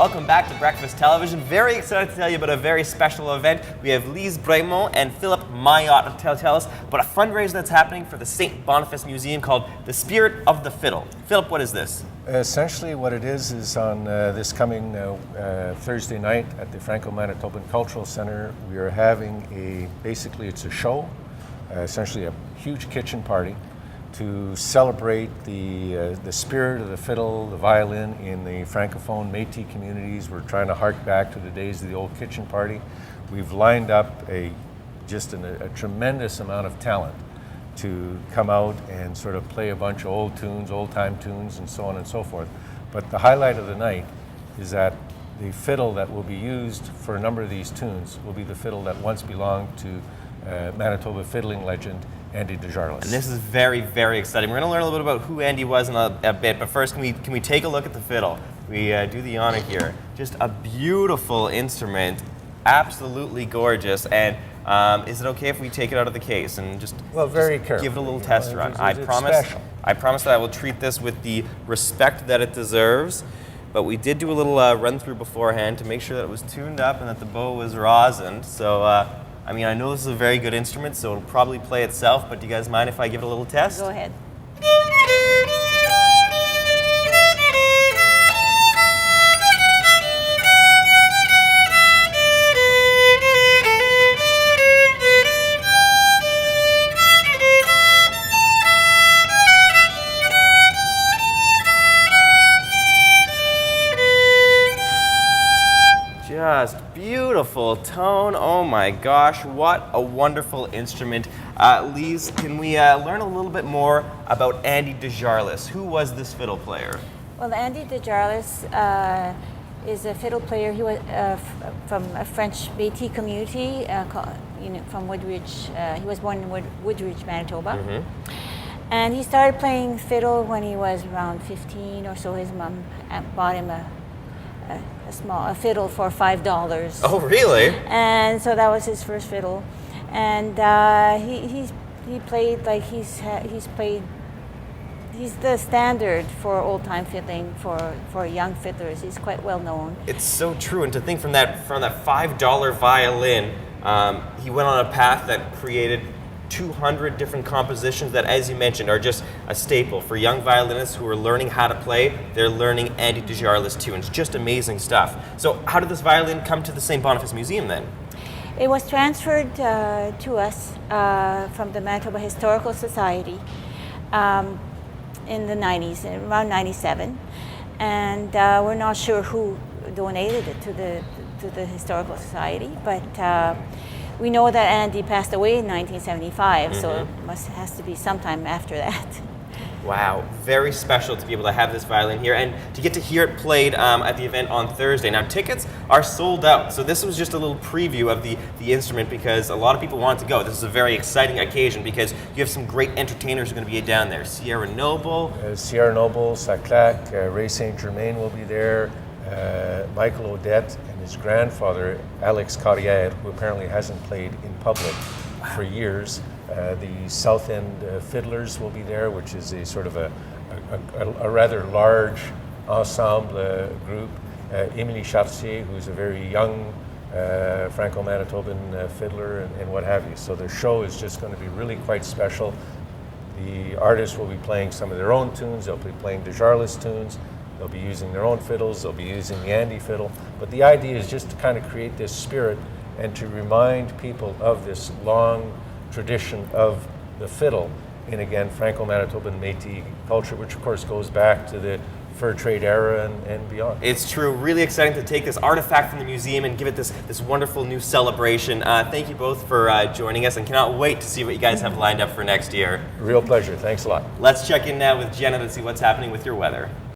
Welcome back to Breakfast Television. Very excited to tell you about a very special event. We have Lise Bremont and Philip Mayotte to tell us about a fundraiser that's happening for the St. Boniface Museum called The Spirit of the Fiddle. Philip, what is this? Essentially what it is on this coming Thursday night at the Franco-Manitoban Cultural Centre, we are having basically it's a show, essentially a huge kitchen party to celebrate the spirit of the fiddle, the violin in the Francophone Métis communities. We're trying to hark back to the days of the old kitchen party. We've lined up a tremendous amount of talent to come out and sort of play a bunch of old tunes, old-time tunes, and so on and so forth. But the highlight of the night is that the fiddle that will be used for a number of these tunes will be the fiddle that once belonged to Manitoba fiddling legend Andy Desjarlais. And this is very, very exciting. We're going to learn a little bit about who Andy was in a bit, but first can we take a look at the fiddle? We do the honor here. Just a beautiful instrument, absolutely gorgeous. And is it okay if we take it out of the case and just very careful. Give it a little test run? It's I promise that I will treat this with the respect that it deserves. But we did do a little run through beforehand to make sure that it was tuned up and that the bow was rosined. So I mean, I know this is a very good instrument, so it'll probably play itself, but do you guys mind if I give it a little test? Go ahead. Just beautiful tone. Oh my gosh, what a wonderful instrument. Lise, can we learn a little bit more about Andy Desjarlais? Who was this fiddle player? Well, Andy Desjarlais is a fiddle player. He was from a French Métis community from Woodridge. He was born in Woodridge, Manitoba. Mm-hmm. And he started playing fiddle when he was around 15 or so. His mom bought him a fiddle for $5. Oh, really? And so that was his first fiddle, and he played like he's the standard for old time fiddling for young fiddlers. He's quite well known. It's so true, and to think from that $5 violin, he went on a path that created 200 different compositions that, as you mentioned, are just a staple for young violinists who are learning how to play. They're learning Andy Desjarlais tunes. Just amazing stuff. So how did this violin come to the St. Boniface Museum then? It was transferred to us from the Manitoba Historical Society in the 90s, around 97. And we're not sure who donated it to the Historical Society, but we know that Andy passed away in 1975, mm-hmm. So it has to be sometime after that. Wow, very special to be able to have this violin here and to get to hear it played at the event on Thursday. Now, tickets are sold out, so this was just a little preview of the instrument because a lot of people want to go. This is a very exciting occasion because you have some great entertainers who are going to be down there. Sierra Noble, Saclac, Ray St. Germain will be there. Michael Odette and his grandfather, Alex Carrière, who apparently hasn't played in public for years. The South End Fiddlers will be there, which is a sort of a rather large ensemble group. Émilie Chartier, who's a very young Franco-Manitoban fiddler and what have you. So the show is just going to be really quite special. The artists will be playing some of their own tunes. They'll be playing Desjarlais tunes. They'll be using their own fiddles, they'll be using the Andy fiddle. But the idea is just to kind of create this spirit and to remind people of this long tradition of the fiddle in, again, Franco-Manitoban Métis culture, which of course goes back to the fur trade era and beyond. It's true. Really exciting to take this artifact from the museum and give it this wonderful new celebration. Thank you both for joining us and cannot wait to see what you guys have lined up for next year. Real pleasure. Thanks a lot. Let's check in now with Jenna to see what's happening with your weather.